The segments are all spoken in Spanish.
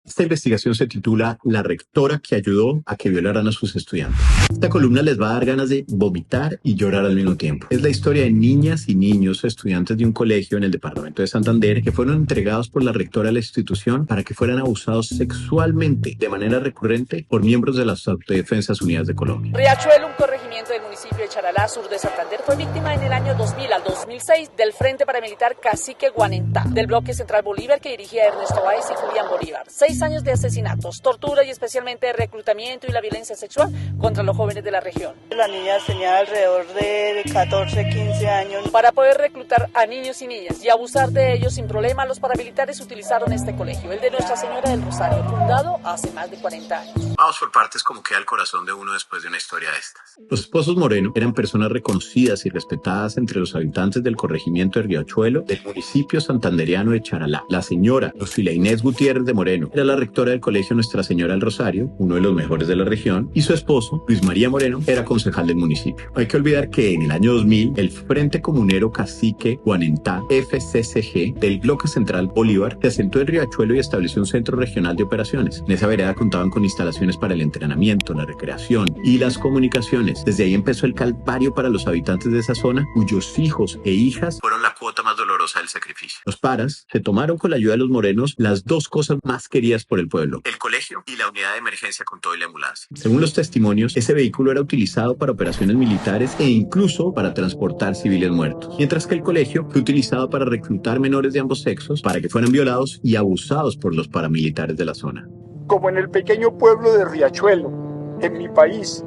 Esta investigación se titula La rectora que ayudó a que violaran a sus estudiantes. Esta columna les va a dar ganas de vomitar y llorar al mismo tiempo. Es la historia de niñas y niños estudiantes de un colegio en el departamento de Santander que fueron entregados por la rectora de la institución para que fueran abusados sexualmente de manera recurrente por miembros de las Autodefensas Unidas de Colombia. Riachuelo, un corregimiento del municipio de Charalá, sur de Santander, fue víctima en el año 2000 al 2006 del Frente Paramilitar Cacique Guanentá, del bloque Central Bolívar que dirigía Ernesto Báez y Julián Bolívar. 6 años de asesinatos, tortura y especialmente de reclutamiento y la violencia sexual contra los jóvenes de la región. Las niñas tenían alrededor de 14, 15 años. Para poder reclutar a niños y niñas y abusar de ellos sin problema, los paramilitares utilizaron este colegio, el de Nuestra Señora del Rosario, fundado hace más de 40 años. Vamos por partes, como queda el corazón de uno después de una historia de estas. Los esposos Moreno eran personas reconocidas y respetadas entre los habitantes del corregimiento de Riachuelo del municipio santandereano de Charalá. La señora Lucila Inés Gutiérrez de Moreno era la rectora del colegio Nuestra Señora del Rosario, uno de los mejores de la región, y su esposo, Luis María Moreno, era concejal del municipio. No hay que olvidar que en el año 2000, el Frente Comunero Cacique Guanentá, FCCG, del Bloque Central Bolívar, se asentó en Riachuelo y estableció un centro regional de operaciones. En esa vereda contaban con instalaciones para el entrenamiento, la recreación y las comunicaciones. Desde ahí empezó el calvario para los habitantes de esa zona, cuyos hijos e hijas fueron la cuota más dolorosa del sacrificio. Los paras se tomaron con la ayuda de los morenos las dos cosas más queridas por el pueblo: el colegio y la unidad de emergencia con todo y la ambulancia. Según los testimonios, ese vehículo era utilizado para operaciones militares e incluso para transportar civiles muertos, mientras que el colegio fue utilizado para reclutar menores de ambos sexos para que fueran violados y abusados por los paramilitares de la zona. Como en el pequeño pueblo de Riachuelo, en mi país,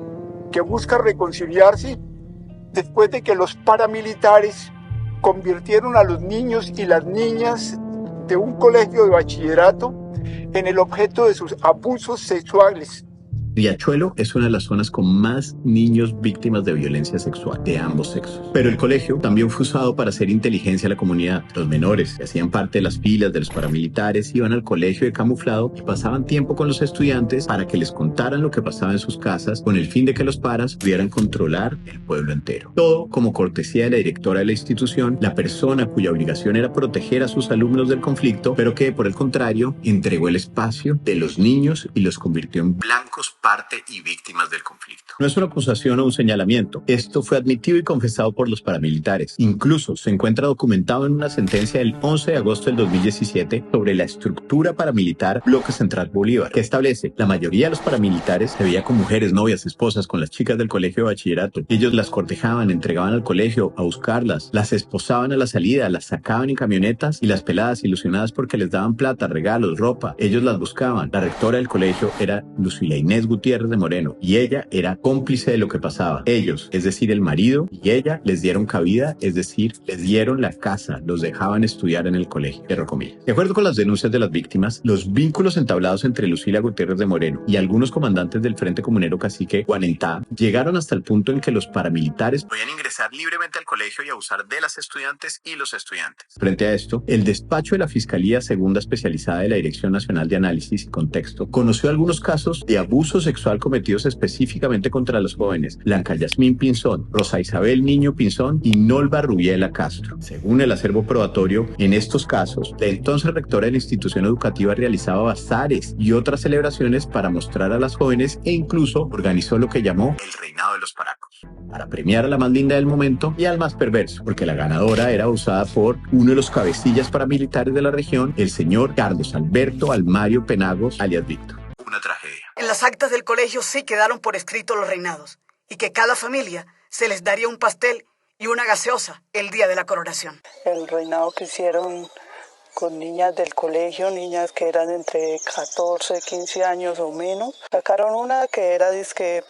que busca reconciliarse después de que los paramilitares convirtieron a los niños y las niñas de un colegio de bachillerato en el objeto de sus abusos sexuales. Riachuelo es una de las zonas con más niños víctimas de violencia sexual de ambos sexos. Pero el colegio también fue usado para hacer inteligencia a la comunidad. Los menores, que hacían parte de las filas de los paramilitares, iban al colegio de camuflado y pasaban tiempo con los estudiantes para que les contaran lo que pasaba en sus casas, con el fin de que los paras pudieran controlar el pueblo entero. Todo como cortesía de la directora de la institución, la persona cuya obligación era proteger a sus alumnos del conflicto, pero que, por el contrario, entregó el espacio de los niños y los convirtió en blancos parte y víctimas del conflicto. No es una acusación o un señalamiento. Esto fue admitido y confesado por los paramilitares. Incluso se encuentra documentado en una sentencia del 11 de agosto del 2017 sobre la estructura paramilitar Bloque Central Bolívar, que establece: la mayoría de los paramilitares se veía con mujeres, novias, esposas, con las chicas del colegio de bachillerato. Ellos las cortejaban, entregaban al colegio a buscarlas, las esposaban a la salida, las sacaban en camionetas y las peladas, ilusionadas porque les daban plata, regalos, ropa, ellos las buscaban. La rectora del colegio era Lucila Inés Gutiérrez de Moreno y ella era cómplice de lo que pasaba. Ellos, es decir, el marido y ella, les dieron cabida, es decir, les dieron la casa, los dejaban estudiar en el colegio. Cierro comillas. De acuerdo con las denuncias de las víctimas, los vínculos entablados entre Lucila Gutiérrez de Moreno y algunos comandantes del Frente Comunero Cacique Guanentá llegaron hasta el punto en que los paramilitares podían ingresar libremente al colegio y abusar de las estudiantes y los estudiantes. Frente a esto, el despacho de la Fiscalía Segunda Especializada de la Dirección Nacional de Análisis y Contexto conoció algunos casos de abuso sexual cometidos específicamente contra los jóvenes Blanca Yasmín Pinzón, Rosa Isabel Niño Pinzón y Nolva Rubiela Castro. Según el acervo probatorio, en estos casos, la entonces rectora de la institución educativa realizaba bazares y otras celebraciones para mostrar a las jóvenes e incluso organizó lo que llamó el reinado de los paracos, para premiar a la más linda del momento y al más perverso, porque la ganadora era usada por uno de los cabecillas paramilitares de la región, el señor Carlos Alberto Almario Penagos, alias Víctor. Una tragedia. En las actas del colegio sí quedaron por escrito los reinados y que cada familia se les daría un pastel y una gaseosa el día de la coronación. El reinado que hicieron con niñas del colegio, niñas que eran entre 14, 15 años o menos. Sacaron una que era dizque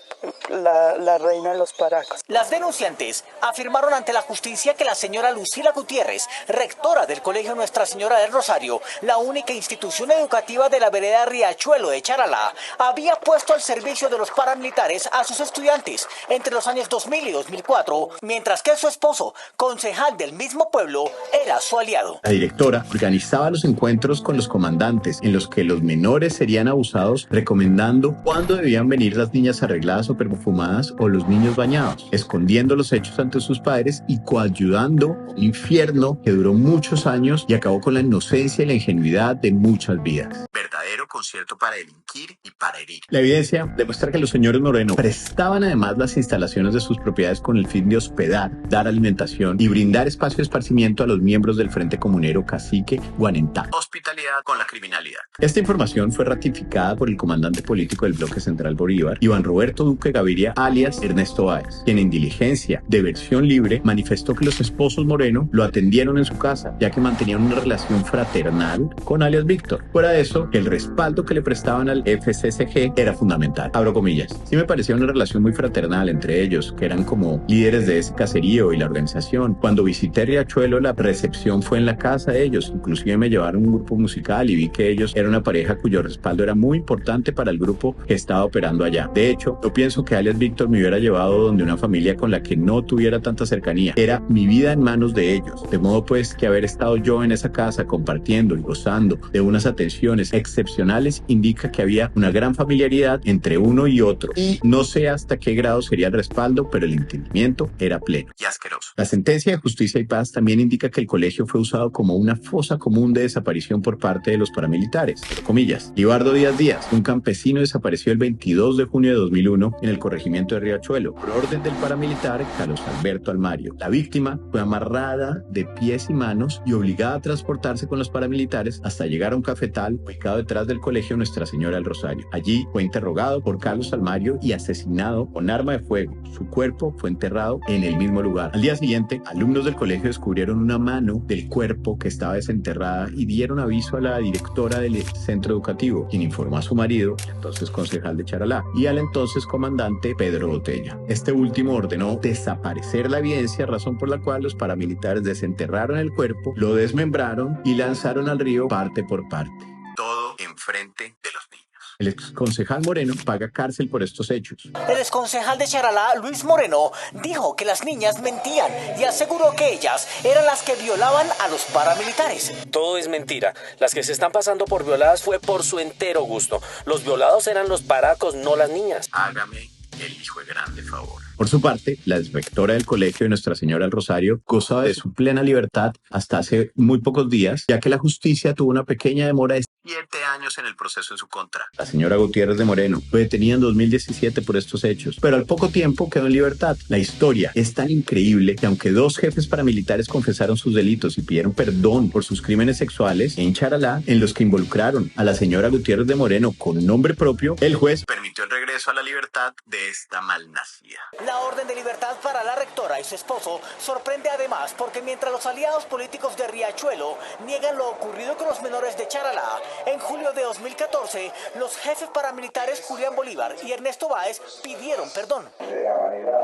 la reina de los paracos. Las denunciantes afirmaron ante la justicia que la señora Lucila Gutiérrez, rectora del Colegio Nuestra Señora del Rosario, la única institución educativa de la vereda Riachuelo de Charalá, había puesto al servicio de los paramilitares a sus estudiantes entre los años 2000 y 2004, mientras que su esposo, concejal del mismo pueblo, era su aliado. La directora organizaba los encuentros con los comandantes en los que los menores serían abusados, recomendando cuándo debían venir las niñas arregladas o perfumadas o los niños bañados, escondiendo los hechos ante sus padres y coayudando un infierno que duró muchos años y acabó con la inocencia y la ingenuidad de muchas vidas. Verdadero mero concierto para delinquir y para herir. La evidencia demuestra que los señores Moreno prestaban además las instalaciones de sus propiedades con el fin de hospedar, dar alimentación y brindar espacio de esparcimiento a los miembros del Frente Comunero Cacique Guanentá. Hospitalidad con la criminalidad. Esta información fue ratificada por el comandante político del Bloque Central Bolívar, Iván Roberto Duque Gaviria, alias Ernesto Báez, quien en diligencia de versión libre manifestó que los esposos Moreno lo atendieron en su casa, ya que mantenían una relación fraternal con alias Víctor. Fuera de eso, el respaldo que le prestaban al FCCG era fundamental. Abro comillas. Sí me parecía una relación muy fraternal entre ellos, que eran como líderes de ese caserío y la organización. Cuando visité Riachuelo, la recepción fue en la casa de ellos. Inclusive me llevaron un grupo musical y vi que ellos eran una pareja cuyo respaldo era muy importante para el grupo que estaba operando allá. De hecho, yo pienso que alias Víctor me hubiera llevado donde una familia con la que no tuviera tanta cercanía. Era mi vida en manos de ellos. De modo pues que haber estado yo en esa casa compartiendo y gozando de unas atenciones excepcionales indica que había una gran familiaridad entre uno y otro. Y no sé hasta qué grado sería el respaldo, pero el entendimiento era pleno y asqueroso. La sentencia de Justicia y Paz también indica que el colegio fue usado como una fosa común de desaparición por parte de los paramilitares. Pero comillas, Libardo Díaz Díaz, un campesino, desapareció el 22 de junio de 2001 en el corregimiento de Riachuelo por orden del paramilitar Carlos Alberto Almario. La víctima fue amarrada de pies y manos y obligada a transportarse con los paramilitares hasta llegar a un cafetal ubicado detrás del colegio Nuestra Señora del Rosario. Allí fue interrogado por Carlos Almario y asesinado con arma de fuego. Su cuerpo fue enterrado en el mismo lugar. Al día siguiente, alumnos del colegio descubrieron una mano del cuerpo que estaba desenterrada y dieron aviso a la directora del centro educativo, quien informó a su marido, entonces concejal de Charalá, y al entonces comandante Pedro Botella. Este último ordenó desaparecer la evidencia, razón por la cual los paramilitares desenterraron el cuerpo, lo desmembraron y lanzaron al río parte por parte. Todo enfrente de los niños. El exconcejal Moreno paga cárcel por estos hechos. El exconcejal de Charalá, Luis Moreno, dijo que las niñas mentían y aseguró que ellas eran las que violaban a los paramilitares. Todo es mentira. Las que se están pasando por violadas fue por su entero gusto. Los violados eran los paracos, no las niñas. Hágame el hijo de grande favor. Por su parte, la exrectora del colegio de Nuestra Señora del Rosario gozaba de su plena libertad hasta hace muy pocos días, ya que la justicia tuvo una pequeña demora de 7 años en el proceso en su contra. La señora Gutiérrez de Moreno fue detenida en 2017 por estos hechos, pero al poco tiempo quedó en libertad. La historia es tan increíble que aunque 2 jefes paramilitares confesaron sus delitos y pidieron perdón por sus crímenes sexuales en Charalá, en los que involucraron a la señora Gutiérrez de Moreno con nombre propio, el juez permitió el regreso a la libertad de esta malnacida. La orden de libertad para la rectora y su esposo sorprende además porque mientras los aliados políticos de Riachuelo niegan lo ocurrido con los menores de Charalá, en julio de 2014 los jefes paramilitares Julián Bolívar y Ernesto Báez pidieron perdón. De la manera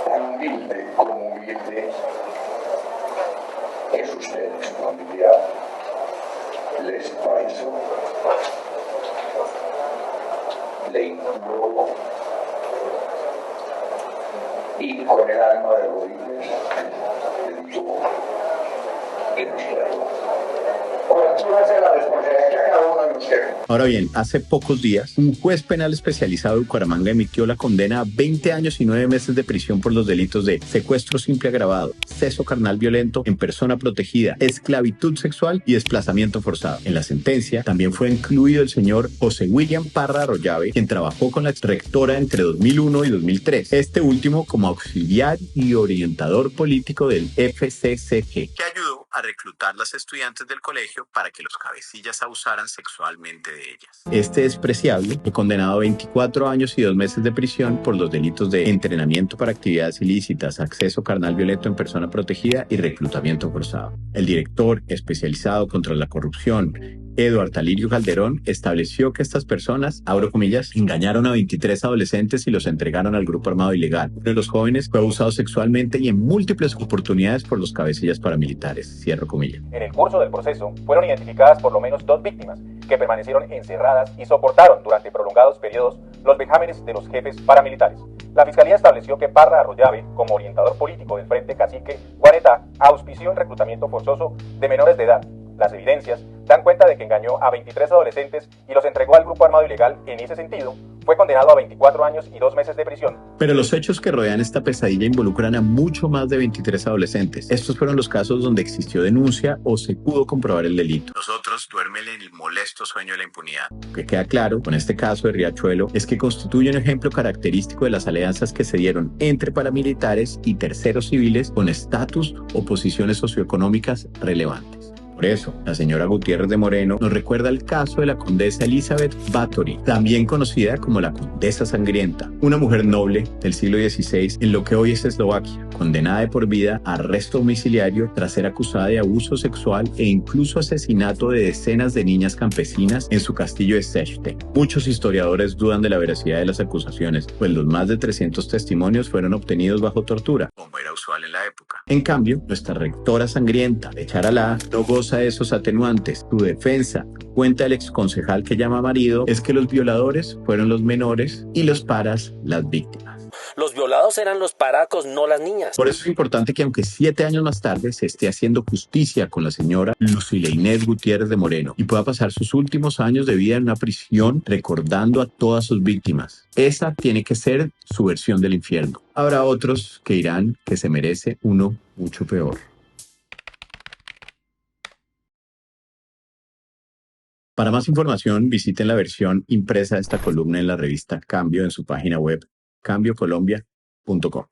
tan humilde como humilde es usted, familia, les paso, le imploro y con el alma de rodillas le digo que nos quedamos. Ahora bien, hace pocos días, un juez penal especializado de Bucaramanga emitió la condena a 20 años y 9 meses de prisión por los delitos de secuestro simple agravado, sexo carnal violento en persona protegida, esclavitud sexual y desplazamiento forzado. En la sentencia también fue incluido el señor José William Parra Arroyave, quien trabajó con la exrectora entre 2001 y 2003, este último como auxiliar y orientador político del FCCG, que ayudó a reclutar las estudiantes del colegio para que los cabecillas abusaran sexualmente de ellas. Este despreciable fue condenado a 24 años y 2 meses de prisión por los delitos de entrenamiento para actividades ilícitas, acceso carnal violento en persona protegida y reclutamiento forzado. El director especializado contra la corrupción, Eduardo Alirio Calderón, estableció que estas personas, abro comillas, engañaron a 23 adolescentes y los entregaron al grupo armado ilegal. Uno de los jóvenes fue abusado sexualmente y en múltiples oportunidades por los cabecillas paramilitares, cierro comillas. En el curso del proceso fueron identificadas por lo menos 2 víctimas que permanecieron encerradas y soportaron durante prolongados periodos los vejámenes de los jefes paramilitares. La Fiscalía estableció que Parra Arroyave, como orientador político del Frente Cacique Guanentá, auspició el reclutamiento forzoso de menores de edad. Las evidencias dan cuenta de que engañó a 23 adolescentes y los entregó al grupo armado ilegal. En ese sentido, Fue condenado a 24 años y 2 meses de prisión. Pero los hechos que rodean esta pesadilla involucran a mucho más de 23 adolescentes. Estos fueron los casos donde existió denuncia o se pudo comprobar el delito. Los otros duermen en el molesto sueño de la impunidad. Lo que queda claro con este caso de Riachuelo es que constituye un ejemplo característico de las alianzas que se dieron entre paramilitares y terceros civiles con estatus o posiciones socioeconómicas relevantes. Por eso, la señora Gutiérrez de Moreno nos recuerda el caso de la condesa Elizabeth Bathory, también conocida como la Condesa Sangrienta, una mujer noble del siglo XVI en lo que hoy es Eslovaquia, condenada de por vida a arresto domiciliario tras ser acusada de abuso sexual e incluso asesinato de decenas de niñas campesinas en su castillo de Szeged. Muchos historiadores dudan de la veracidad de las acusaciones, pues los más de 300 testimonios fueron obtenidos bajo tortura, como era usual en la época. En cambio, nuestra rectora sangrienta de Charalá no goza de esos atenuantes. Su defensa, cuenta el exconcejal que llama marido, es que los violadores fueron los menores y los paras las víctimas. Los violados eran los paracos, no las niñas. Por eso es importante que aunque 7 años más tarde se esté haciendo justicia con la señora Lucila Inés Gutiérrez de Moreno y pueda pasar sus últimos años de vida en una prisión recordando a todas sus víctimas. Esa tiene que ser su versión del infierno. Habrá otros que dirán que se merece uno mucho peor. Para más información, visiten la versión impresa de esta columna en la revista Cambio en su página web cambiocolombia.com.